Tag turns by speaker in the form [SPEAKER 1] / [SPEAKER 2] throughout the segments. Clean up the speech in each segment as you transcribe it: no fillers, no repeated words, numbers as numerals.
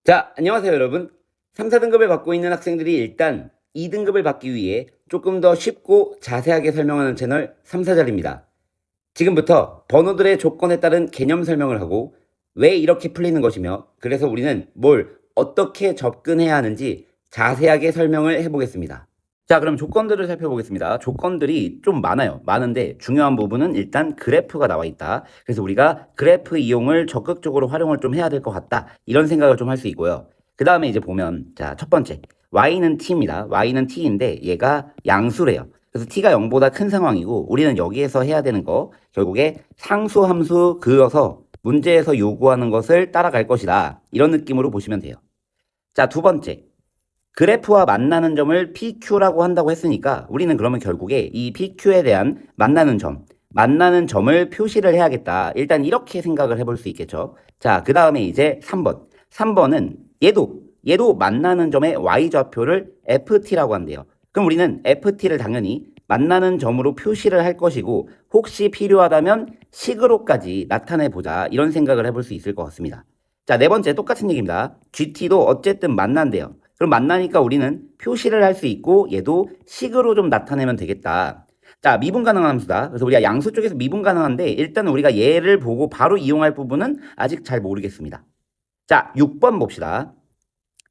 [SPEAKER 1] 자, 안녕하세요, 여러분. 3, 4등급을 받고 있는 학생들이 일단 2등급을 받기 위해 조금 더 쉽고 자세하게 설명하는 채널 3, 4자리입니다. 지금부터 번호들의 조건에 따른 개념 설명을 하고 왜 이렇게 풀리는 것이며 그래서 우리는 뭘 어떻게 접근해야 하는지 자세하게 설명을 해보겠습니다. 자, 그럼 조건들을 살펴보겠습니다. 조건들이 좀 많아요. 많은데 중요한 부분은 일단 그래프가 나와 있다. 그래서 우리가 그래프 이용을 적극적으로 활용을 좀 해야 될 것 같다. 이런 생각을 좀 할 수 있고요. 그 다음에 이제 보면 자, 첫 번째 y는 t입니다. y는 t인데 얘가 양수래요. 그래서 t가 0보다 큰 상황이고 우리는 여기에서 해야 되는 거 결국에 상수 함수 그어서 문제에서 요구하는 것을 따라갈 것이다. 이런 느낌으로 보시면 돼요. 자, 두 번째 그래프와 만나는 점을 PQ라고 한다고 했으니까 우리는 그러면 결국에 이 PQ에 대한 만나는 점을 표시를 해야겠다. 일단 이렇게 생각을 해볼 수 있겠죠. 자, 그 다음에 이제 3번. 3번은 얘도 만나는 점의 Y좌표를 FT라고 한대요. 그럼 우리는 FT를 당연히 만나는 점으로 표시를 할 것이고 혹시 필요하다면 식으로까지 나타내보자. 이런 생각을 해볼 수 있을 것 같습니다. 자, 네 번째 똑같은 얘기입니다. GT도 어쨌든 만난대요. 그럼 만나니까 우리는 표시를 할 수 있고 얘도 식으로 좀 나타내면 되겠다. 자, 미분 가능한 함수다. 그래서 우리가 양수 쪽에서 미분 가능한데 일단 우리가 얘를 보고 바로 이용할 부분은 아직 잘 모르겠습니다. 자, 6번 봅시다.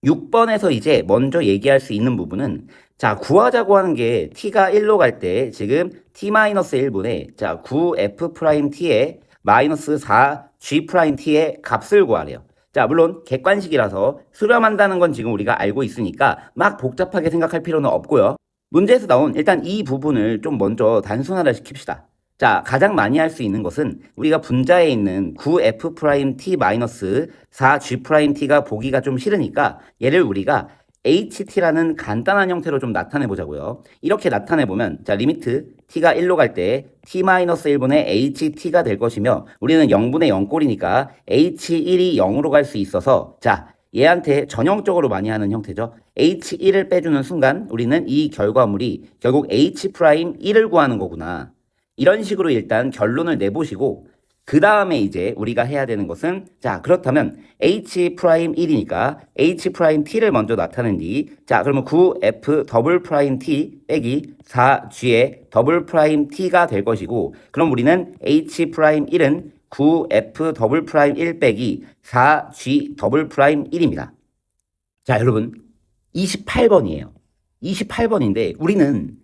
[SPEAKER 1] 6번에서 이제 먼저 얘기할 수 있는 부분은 자, 구하자고 하는 게 t가 1로 갈 때 지금 t-1분의 자, 9f't의 마이너스 4g't의 값을 구하래요. 자, 물론 객관식이라서 수렴한다는 건 지금 우리가 알고 있으니까 막 복잡하게 생각할 필요는 없고요. 문제에서 나온 일단 이 부분을 좀 먼저 단순화를 시킵시다. 자, 가장 많이 할 수 있는 것은 우리가 분자에 있는 9f't-4g't가 보기가 좀 싫으니까 얘를 우리가 ht라는 간단한 형태로 좀 나타내 보자고요. 이렇게 나타내 보면 자, 리미트 t가 1로 갈 때 t-1분의 ht가 될 것이며 우리는 0분의 0꼴이니까 h1이 0으로 갈 수 있어서 자, 얘한테 전형적으로 많이 하는 형태죠. h1을 빼주는 순간 우리는 이 결과물이 결국 h'1을 구하는 거구나. 이런 식으로 일단 결론을 내보시고 그 다음에 이제 우리가 해야 되는 것은 자, 그렇다면 h'1이니까 h't를 먼저 나타낸 뒤 자, 그러면 9f''t 빼기 4g의 t'가 될 것이고 그럼 우리는 h'1은 9f'1 빼기 4g'1입니다. 자, 여러분 28번이에요. 28번인데 우리는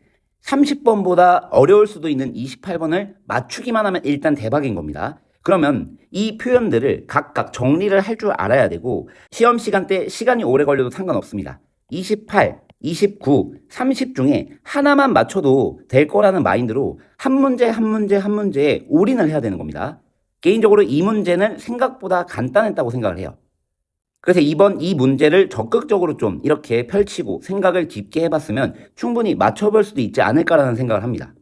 [SPEAKER 1] 30번보다 어려울 수도 있는 28번을 맞추기만 하면 일단 대박인 겁니다. 그러면 이 표현들을 각각 정리를 할 줄 알아야 되고 시험 시간 때 시간이 오래 걸려도 상관없습니다. 28, 29, 30 중에 하나만 맞춰도 될 거라는 마인드로 한 문제 한 문제 한 문제에 올인을 해야 되는 겁니다. 개인적으로 이 문제는 생각보다 간단했다고 생각을 해요. 그래서 이번 이 문제를 적극적으로 좀 이렇게 펼치고 생각을 깊게 해봤으면 충분히 맞춰볼 수도 있지 않을까라는 생각을 합니다.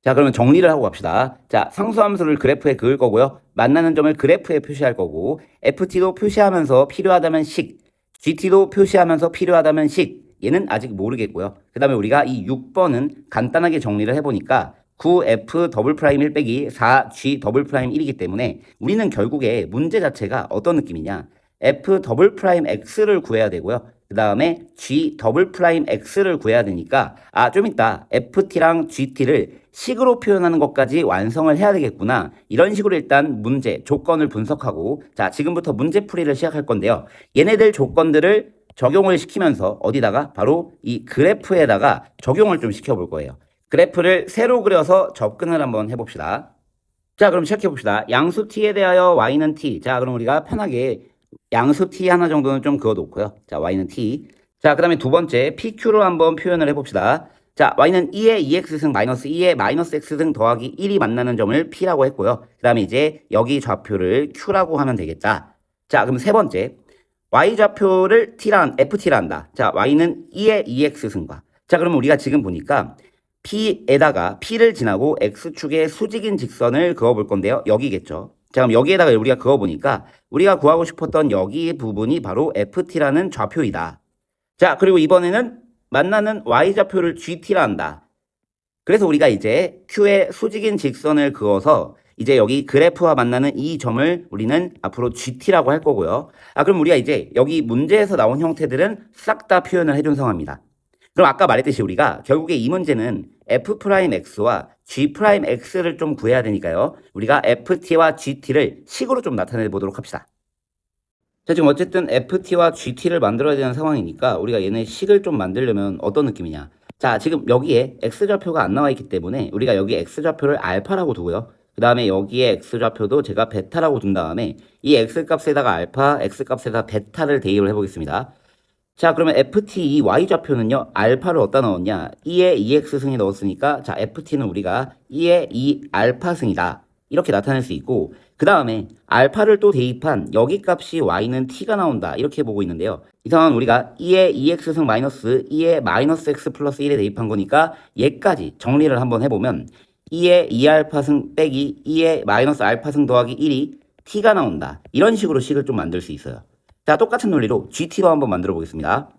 [SPEAKER 1] 자, 그러면 정리를 하고 갑시다. 자, 상수함수를 그래프에 그을 거고요. 만나는 점을 그래프에 표시할 거고 ft도 표시하면서 필요하다면 식, gt도 표시하면서 필요하다면 식, 얘는 아직 모르겠고요. 그 다음에 우리가 이 6번은 간단하게 정리를 해보니까 9f'1 빼기 4g'1이기 때문에 우리는 결국에 문제 자체가 어떤 느낌이냐 f''x를 구해야 되고요. 그 다음에 g''x를 구해야 되니까 좀 이따 ft랑 gt를 식으로 표현하는 것까지 완성을 해야 되겠구나. 이런 식으로 일단 문제, 조건을 분석하고 자, 지금부터 문제풀이를 시작할 건데요. 얘네들 조건들을 적용을 시키면서 어디다가 바로 이 그래프에다가 적용을 좀 시켜볼 거예요. 그래프를 세로 그려서 접근을 한번 해봅시다. 자, 그럼 시작해봅시다. 양수 t에 대하여 y는 t. 자, 그럼 우리가 편하게 양수 t 하나 정도는 좀 그어놓고요. 자, y는 t. 자, 그 다음에 두 번째 pq로 한번 표현을 해봅시다. 자, y는 2의 2x승 마이너스 2의 마이너스 x승 더하기 1이 만나는 점을 p라고 했고요. 그 다음에 이제 여기 좌표를 q라고 하면 되겠다. 자, 그럼 세 번째 y좌표를 ft라 한다. 자, y는 2의 2x승과 자, 그러면 우리가 지금 보니까 p에다가 p를 지나고 x축의 수직인 직선을 그어볼 건데요. 여기겠죠. 자, 그럼 여기에다가 우리가 그어보니까 우리가 구하고 싶었던 여기 부분이 바로 ft라는 좌표이다. 자, 그리고 이번에는 만나는 y좌표를 gt라 한다. 그래서 우리가 이제 q의 수직인 직선을 그어서 이제 여기 그래프와 만나는 이 점을 우리는 앞으로 GT라고 할 거고요. 그럼 우리가 이제 여기 문제에서 나온 형태들은 싹 다 표현을 해준 상황입니다. 그럼 아까 말했듯이 우리가 결국에 이 문제는 F'X와 G'X를 좀 구해야 되니까요. 우리가 FT와 GT를 식으로 좀 나타내 보도록 합시다. 자, 지금 어쨌든 FT와 GT를 만들어야 되는 상황이니까 우리가 얘네 식을 좀 만들려면 어떤 느낌이냐. 자, 지금 여기에 X좌표가 안 나와 있기 때문에 우리가 여기 X좌표를 알파라고 두고요. 그 다음에 여기에 X좌표도 제가 베타라고 둔 다음에 이 X값에다가 알파, X값에다 베타를 대입을 해보겠습니다. 자, 그러면 FT 이 Y좌표는요, 알파를 어디다 넣었냐? 2에 2X승에 넣었으니까, 자, FT는 우리가 2에 2알파승이다. 이렇게 나타낼 수 있고, 그 다음에 알파를 또 대입한 여기 값이 Y는 T가 나온다. 이렇게 보고 있는데요. 이 상황은 우리가 2에 2X승 마이너스 2에 마이너스 X 플러스 1에 대입한 거니까 얘까지 정리를 한번 해보면 2에 2알파승 빼기 2에 마이너스 알파승 더하기 1이 T가 나온다. 이런 식으로 식을 좀 만들 수 있어요. 자, 똑같은 논리로 GT로 한번 만들어 보겠습니다.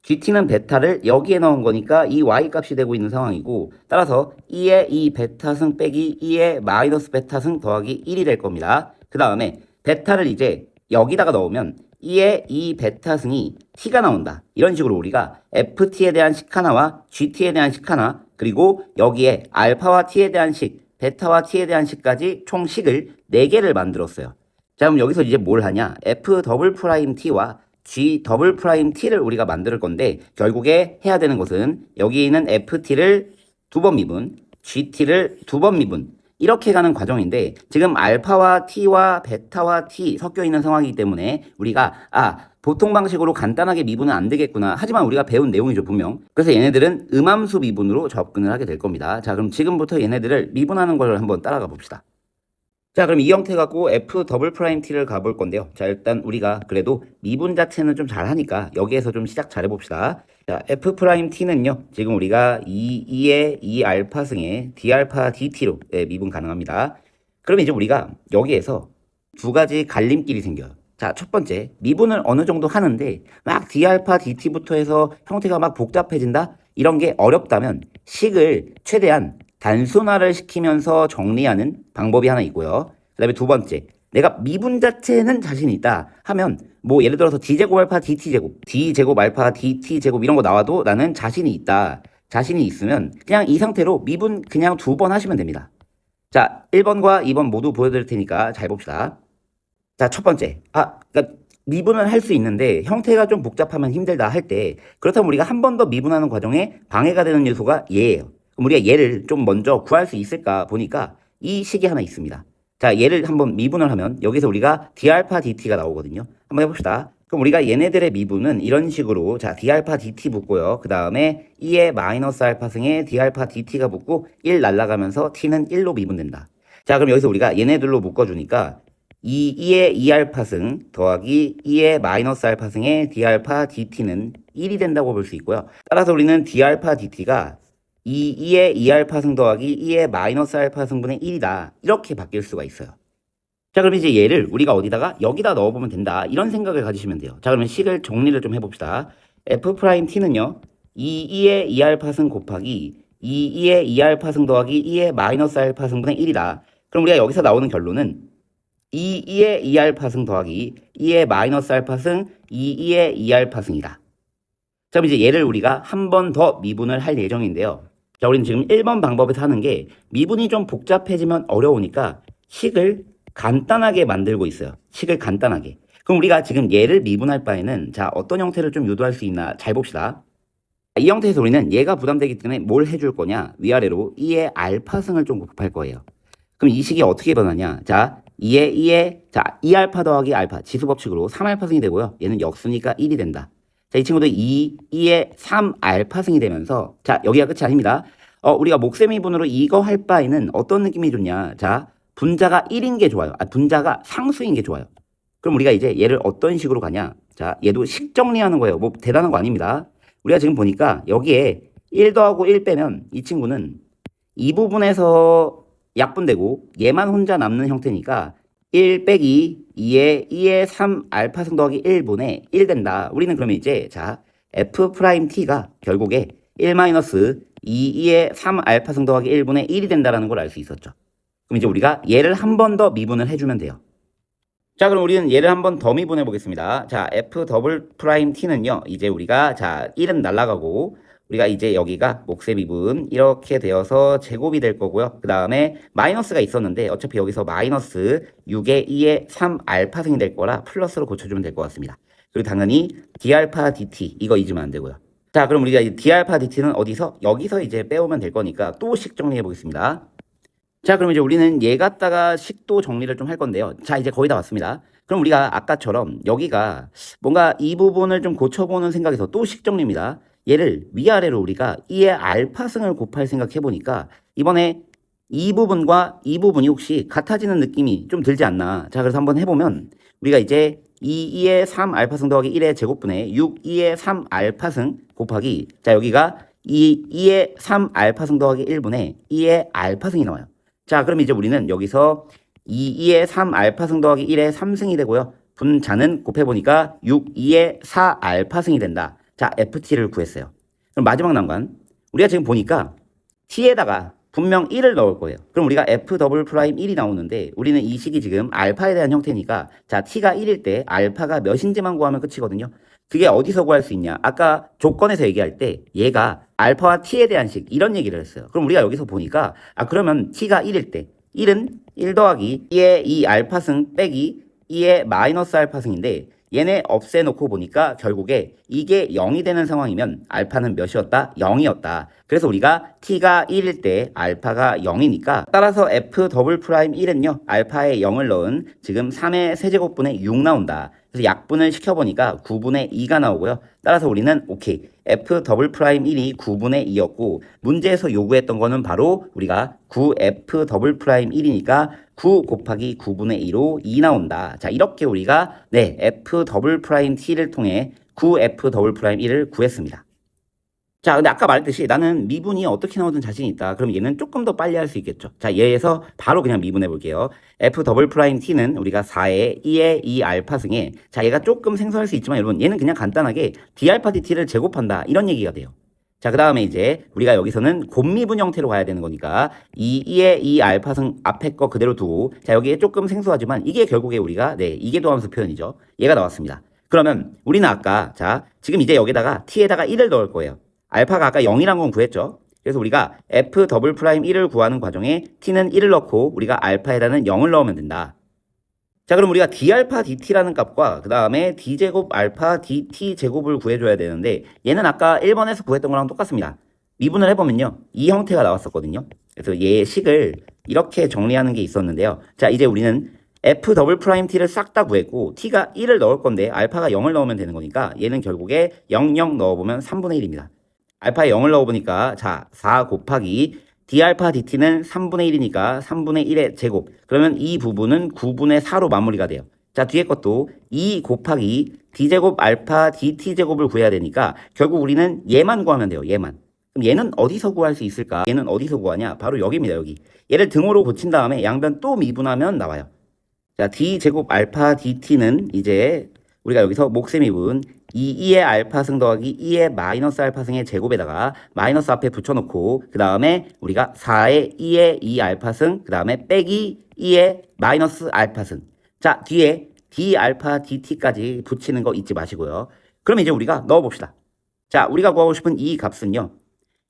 [SPEAKER 1] GT는 베타를 여기에 넣은 거니까 이 Y값이 되고 있는 상황이고, 따라서 2의 2 베타승 빼기 2의 마이너스 베타승 더하기 1이 될 겁니다. 그 다음에 베타를 이제 여기다가 넣으면 2의 2 베타승이 T가 나온다. 이런 식으로 우리가 FT에 대한 식 하나와 GT에 대한 식 하나, 그리고 여기에 알파와 T에 대한 식, 베타와 T에 대한 식까지 총 식을 4개를 만들었어요. 자, 그럼 여기서 이제 뭘 하냐? F 더블 프라임 T와 G 더블 프라임 T를 우리가 만들 건데, 결국에 해야 되는 것은 여기 있는 FT를 2번 미분, GT를 2번 미분, 이렇게 가는 과정인데, 지금 알파와 T와 베타와 T 섞여 있는 상황이기 때문에 우리가 보통 방식으로 간단하게 미분은 안 되겠구나. 하지만 우리가 배운 내용이죠, 분명. 그래서 얘네들은 음함수 미분으로 접근을 하게 될 겁니다. 자, 그럼 지금부터 얘네들을 미분하는 걸 한번 따라가 봅시다. 자, 그럼 이 형태 갖고 F 더블 프라임 T를 가볼 건데요. 자, 일단 우리가 그래도 미분 자체는 좀 잘하니까 여기에서 좀 시작 잘해봅시다. 자, F 프라임 T는요, 지금 우리가 2의 2 알파승에 D 알파 DT로 미분 가능합니다. 그러면 이제 우리가 여기에서 두 가지 갈림길이 생겨요. 자, 첫 번째, 미분을 어느 정도 하는데 막 D 알파 DT부터 해서 형태가 막 복잡해진다? 이런 게 어렵다면 식을 최대한 단순화를 시키면서 정리하는 방법이 하나 있고요. 그 다음에 두 번째, 내가 미분 자체는 자신이 있다 하면 뭐 예를 들어서 D제곱 알파 DT제곱, D제곱 알파 DT제곱 이런 거 나와도 나는 자신이 있다. 자신이 있으면 그냥 이 상태로 미분 그냥 2번 하시면 됩니다. 자, 1번과 2번 모두 보여드릴 테니까 잘 봅시다. 자, 첫 번째, 그러니까 미분을 할 수 있는데 형태가 좀 복잡하면 힘들다 할 때, 그렇다면 우리가 한 번 더 미분하는 과정에 방해가 되는 요소가 얘예요. 그럼 우리가 얘를 좀 먼저 구할 수 있을까 보니까 이 식이 하나 있습니다. 자, 얘를 한번 미분을 하면 여기서 우리가 D알파 DT가 나오거든요. 한번 해봅시다. 그럼 우리가 얘네들의 미분은 이런 식으로, 자, D알파 DT 붙고요. 그 다음에 2의 마이너스 알파승에 D알파 DT가 붙고 1 날라가면서 T는 1로 미분된다. 자, 그럼 여기서 우리가 얘네들로 묶어주니까 2의 2알파승 더하기 2의 마이너스 알파승의 D알파 DT는 1이 된다고 볼 수 있고요. 따라서 우리는 D알파 DT가 2의 2알파승 더하기 2의 마이너스 알파승분의 1이다. 이렇게 바뀔 수가 있어요. 자, 그럼 이제 얘를 우리가 어디다가 여기다 넣어보면 된다. 이런 생각을 가지시면 돼요. 자, 그러면 식을 정리를 좀 해봅시다. F'T는요, 2의 2알파승 곱하기 2의 2알파승 더하기 2의 마이너스 알파승분의 1이다. 그럼 우리가 여기서 나오는 결론은 2의 2알파승 더하기 2의 마이너스 알파승 2의 2알파승이다. 자, 그럼 이제 얘를 우리가 한 번 더 미분을 할 예정인데요. 자, 우리는 지금 1번 방법에서 하는 게 미분이 좀 복잡해지면 어려우니까 식을 간단하게 만들고 있어요. 식을 간단하게. 그럼 우리가 지금 얘를 미분할 바에는 자, 어떤 형태를 좀 유도할 수 있나 잘 봅시다. 이 형태에서 우리는 얘가 부담되기 때문에 뭘 해줄 거냐, 위아래로 2의 알파승을 좀 곱할 거예요. 그럼 이 식이 어떻게 변하냐. 자, 2알파 더하기 알파 지수법칙으로 3알파승이 되고요. 얘는 역수니까 1이 된다. 자, 이 친구도 2의 3알파승이 되면서, 자, 여기가 끝이 아닙니다. 우리가 목세미분으로 이거 할 바에는 어떤 느낌이 좋냐. 자, 분자가 1인 게 좋아요. 분자가 상수인 게 좋아요. 그럼 우리가 이제 얘를 어떤 식으로 가냐. 자, 얘도 식 정리하는 거예요. 뭐 대단한 거 아닙니다. 우리가 지금 보니까 여기에 1 더하고 1 빼면 이 친구는 이 부분에서 약분되고 얘만 혼자 남는 형태니까 1 빼기 2의 3알파승 더하기 1분의 1 된다. 우리는 그러면 이제 자, F'T가 결국에 1 마이너스 2의 3알파승 더하기 1분의 1이 된다라는 걸 알 수 있었죠. 그럼 이제 우리가 얘를 한 번 더 미분을 해주면 돼요. 자, 그럼 우리는 얘를 한 번 더 미분해 보겠습니다. 자, f 더블 프라임 t는요, 이제 우리가, 자, 1은 날라가고, 우리가 이제 여기가 몫의 미분, 이렇게 되어서 제곱이 될 거고요. 그 다음에 마이너스가 있었는데, 어차피 여기서 마이너스 6의 2의 3 알파승이 될 거라 플러스로 고쳐주면 될 것 같습니다. 그리고 당연히 d 알파 dt, 이거 잊으면 안 되고요. 자, 그럼 우리가 이 d 알파 dt는 어디서? 여기서 이제 빼오면 될 거니까 또 식 정리해 보겠습니다. 자, 그럼 이제 우리는 얘 갖다가 식도 정리를 좀 할 건데요. 자, 이제 거의 다 왔습니다. 그럼 우리가 아까처럼 여기가 뭔가 이 부분을 좀 고쳐보는 생각에서 또 식 정리입니다. 얘를 위아래로 우리가 2의 알파승을 곱할 생각해보니까 이번에 이 부분과 이 부분이 혹시 같아지는 느낌이 좀 들지 않나. 자, 그래서 한번 해보면 우리가 이제 2의 3 알파승 더하기 1의 제곱분의 6, 2의 3 알파승 곱하기, 자, 여기가 2의 3 알파승 더하기 1분의 2의 알파승이 나와요. 자, 그럼 이제 우리는 여기서 2의 3 알파승 더하기 1의 3승이 되고요. 분자는 곱해보니까 6, 2의 4 알파승이 된다. 자, ft를 구했어요. 그럼 마지막 난관. 우리가 지금 보니까 t에다가 분명 1을 넣을 거예요. 그럼 우리가 f 더블 프라임 1이 나오는데 우리는 이 식이 지금 알파에 대한 형태니까, 자, t가 1일 때 알파가 몇인지만 구하면 끝이거든요. 그게 어디서 구할 수 있냐? 아까 조건에서 얘기할 때 얘가 알파와 t에 대한 식, 이런 얘기를 했어요. 그럼 우리가 여기서 보니까, 아, 그러면 t가 1일 때 1은 1 더하기 2의 2 알파승 빼기 2의 마이너스 알파승인데, 얘네 없애놓고 보니까 결국에 이게 0이 되는 상황이면 알파는 몇이었다? 0이었다. 그래서 우리가 t가 1일 때 알파가 0이니까, 따라서 f 더블 프라임 1은요, 알파에 0을 넣은 지금 3의 세제곱분의 6 나온다. 그래서 약분을 시켜보니까 9분의 2가 나오고요. 따라서 우리는 오케이, f 더블 프라임 1이 9분의 2였고, 문제에서 요구했던 거는 바로 우리가 9f 더블 프라임 1이니까 9 곱하기 9분의 2로 2 나온다. 자, 이렇게 우리가 f 더블 프라임 t를 통해 9f 더블 프라임 1을 구했습니다. 자, 근데 아까 말했듯이 나는 미분이 어떻게 나오든 자신이 있다. 그럼 얘는 조금 더 빨리 할 수 있겠죠. 자, 얘에서 바로 그냥 미분해 볼게요. f 더블 프라임 t는 우리가 4의 2의 2 알파승에, 자, 얘가 조금 생소할 수 있지만 여러분, 얘는 그냥 간단하게 d 알파 dt를 제곱한다, 이런 얘기가 돼요. 자, 그 다음에 이제 우리가 여기서는 곱미분 형태로 가야 되는 거니까 2의 2 알파승 앞에 거 그대로 두고, 자, 여기에 조금 생소하지만 이게 결국에 우리가 이게 도함수 표현이죠. 얘가 나왔습니다. 그러면 우리는 아까, 자, 지금 이제 여기다가 t에다가 1을 넣을 거예요. 알파가 아까 0이란 건 구했죠. 그래서 우리가 f 더블 프라임 1을 구하는 과정에 t는 1을 넣고 우리가 알파에다는 0을 넣으면 된다. 자, 그럼 우리가 d 알파 dt라는 값과 그 다음에 d 제곱 알파 dt 제곱을 구해줘야 되는데, 얘는 아까 1번에서 구했던 거랑 똑같습니다. 미분을 해보면요, 이 형태가 나왔었거든요. 그래서 얘의 식을 이렇게 정리하는 게 있었는데요. 자, 이제 우리는 f 더블 프라임 t를 싹 다 구했고 t가 1을 넣을 건데 알파가 0을 넣으면 되는 거니까 얘는 결국에 0, 0 넣어보면 3분의 1입니다. 알파에 0을 넣어보니까, 자, 4 곱하기 d 알파 dt는 3분의 1이니까 3분의 1의 제곱. 그러면 이 부분은 9분의 4로 마무리가 돼요. 자, 뒤에 것도 2 곱하기 d 제곱 알파 dt 제곱을 구해야 되니까 결국 우리는 얘만 구하면 돼요. 얘만. 그럼 얘는 어디서 구할 수 있을까? 얘는 어디서 구하냐? 바로 여기입니다. 여기. 얘를 등호로 고친 다음에 양변 또 미분하면 나와요. 자, d 제곱 알파 dt는 이제 우리가 여기서 몫의 미분 2의 알파승 더하기 2의 마이너스 알파승의 제곱에다가 마이너스 앞에 붙여놓고, 그 다음에 우리가 4의 2의 2 알파승, 그 다음에 빼기 2의 마이너스 알파승. 자, 뒤에 d 알파 dt까지 붙이는 거 잊지 마시고요. 그럼 이제 우리가 넣어봅시다. 자, 우리가 구하고 싶은 이 값은요,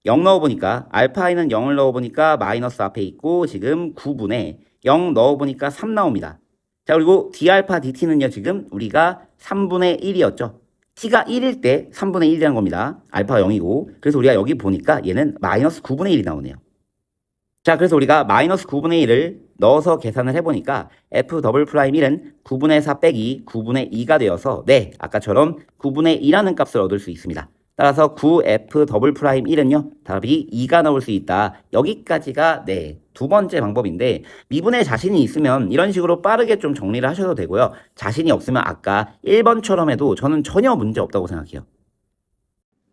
[SPEAKER 1] 0 넣어보니까 알파에는 0을 넣어보니까 마이너스 앞에 있고, 지금 9분의 0 넣어보니까 3 나옵니다. 자, 그리고 d 알파 dt는요, 지금 우리가 3분의 1이었죠. t가 1일 때 3분의 1이라는 겁니다. 알파가 0이고. 그래서 우리가 여기 보니까 얘는 마이너스 9분의 1이 나오네요. 자, 그래서 우리가 마이너스 9분의 1을 넣어서 계산을 해보니까 f 더블 프라임 1은 9분의 4 빼기 9분의 2가 되어서, 아까처럼 9분의 2라는 값을 얻을 수 있습니다. 따라서 9f 더블 프라임 1은요, 답이 2가 나올 수 있다. 여기까지가 두 번째 방법인데, 미분에 자신이 있으면 이런 식으로 빠르게 좀 정리를 하셔도 되고요. 자신이 없으면 아까 1번처럼 해도 저는 전혀 문제 없다고 생각해요.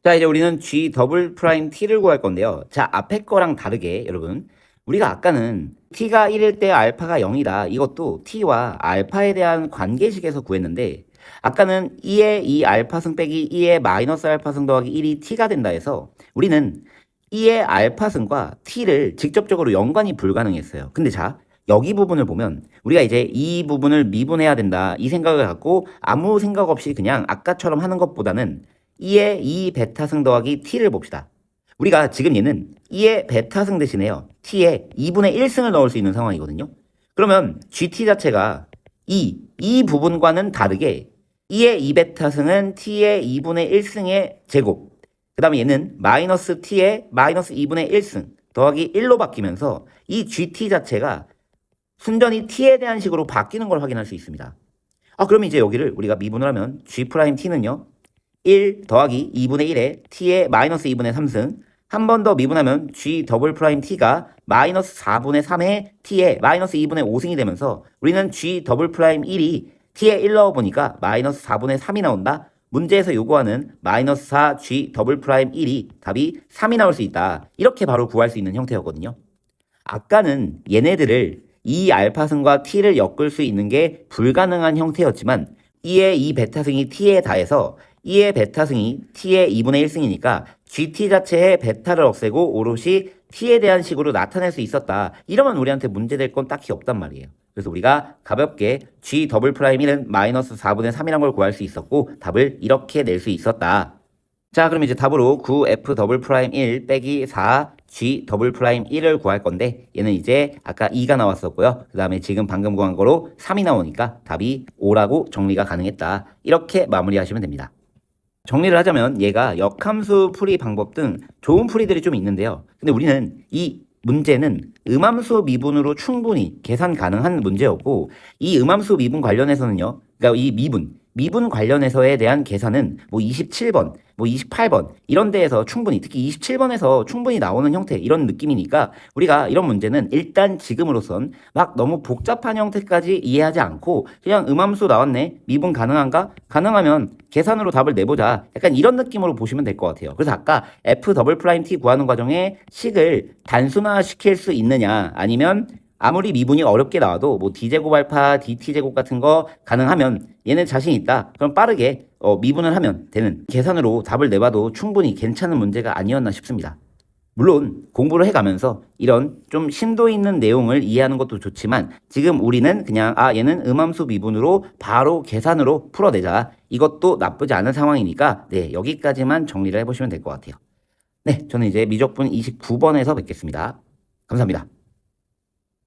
[SPEAKER 1] 자, 이제 우리는 g 더블 프라임 t를 구할 건데요. 자, 앞에 거랑 다르게 여러분, 우리가 아까는 t가 1일 때 알파가 0이다. 이것도 t와 알파에 대한 관계식에서 구했는데, 아까는 2의 2 알파승 빼기 2의 마이너스 알파승 더하기 1이 t가 된다 해서 우리는 2의 알파승과 t를 직접적으로 연관이 불가능했어요. 근데 자, 여기 부분을 보면 우리가 이제 이 부분을 미분해야 된다 이 생각을 갖고 아무 생각 없이 그냥 아까처럼 하는 것보다는 2의 2 베타승 더하기 t를 봅시다. 우리가 지금 얘는 2의 베타승 대신에요. t에 2분의 1승을 넣을 수 있는 상황이거든요. 그러면 gt 자체가 이 부분과는 다르게 2의 2베타승은 t의 2분의 1승의 제곱, 그 다음에 얘는 마이너스 t의 마이너스 2분의 1승 더하기 1로 바뀌면서 이 gt 자체가 순전히 t에 대한 식으로 바뀌는 걸 확인할 수 있습니다. 그럼 이제 여기를 우리가 미분을 하면 g't는요 1 더하기 2분의 1에 t의 마이너스 2분의 3승, 한 번 더 미분하면 g't가 마이너스 4분의 3의 t의 마이너스 2분의 5승이 되면서 우리는 g'1이 t에 1 넣어보니까 마이너스 4분의 3이 나온다. 문제에서 요구하는 마이너스 4 g'1이 답이 3이 나올 수 있다. 이렇게 바로 구할 수 있는 형태였거든요. 아까는 얘네들을 이 알파승과 t를 엮을 수 있는 게 불가능한 형태였지만 2의 2 베타승이 t에 다해서 2의 베타승이 t의 2분의 1승이니까 gt 자체의 베타를 없애고 오롯이 t에 대한 식으로 나타낼 수 있었다. 이러면 우리한테 문제될 건 딱히 없단 말이에요. 그래서 우리가 가볍게 g'1은 마이너스 4분의 3이란 걸 구할 수 있었고 답을 이렇게 낼 수 있었다. 자, 그럼 이제 답으로 9f'1 빼기 4 g'1을 구할 건데 얘는 이제 아까 2가 나왔었고요. 그 다음에 지금 방금 구한 거로 3이 나오니까 답이 5라고 정리가 가능했다. 이렇게 마무리하시면 됩니다. 정리를 하자면 얘가 역함수 풀이 방법 등 좋은 풀이들이 좀 있는데요. 근데 우리는 이 문제는 음함수 미분으로 충분히 계산 가능한 문제였고 이 음함수 미분 관련해서는요. 그러니까 이 미분 관련해서에 대한 계산은 뭐 27번, 뭐 28번 이런 데에서 충분히 특히 27번에서 충분히 나오는 형태 이런 느낌이니까 우리가 이런 문제는 일단 지금으로선 막 너무 복잡한 형태까지 이해하지 않고 그냥 음함수 나왔네 미분 가능한가? 가능하면 계산으로 답을 내보자 약간 이런 느낌으로 보시면 될 것 같아요. 그래서 아까 f''t 구하는 과정에 식을 단순화시킬 수 있느냐 아니면 아무리 미분이 어렵게 나와도 뭐 d제곱 알파, dt제곱 같은 거 가능하면 얘는 자신 있다. 그럼 빠르게 미분을 하면 되는 계산으로 답을 내봐도 충분히 괜찮은 문제가 아니었나 싶습니다. 물론 공부를 해가면서 이런 좀 심도 있는 내용을 이해하는 것도 좋지만 지금 우리는 그냥 얘는 음함수 미분으로 바로 계산으로 풀어내자. 이것도 나쁘지 않은 상황이니까 네 여기까지만 정리를 해보시면 될 것 같아요. 네, 저는 이제 미적분 29번에서 뵙겠습니다. 감사합니다.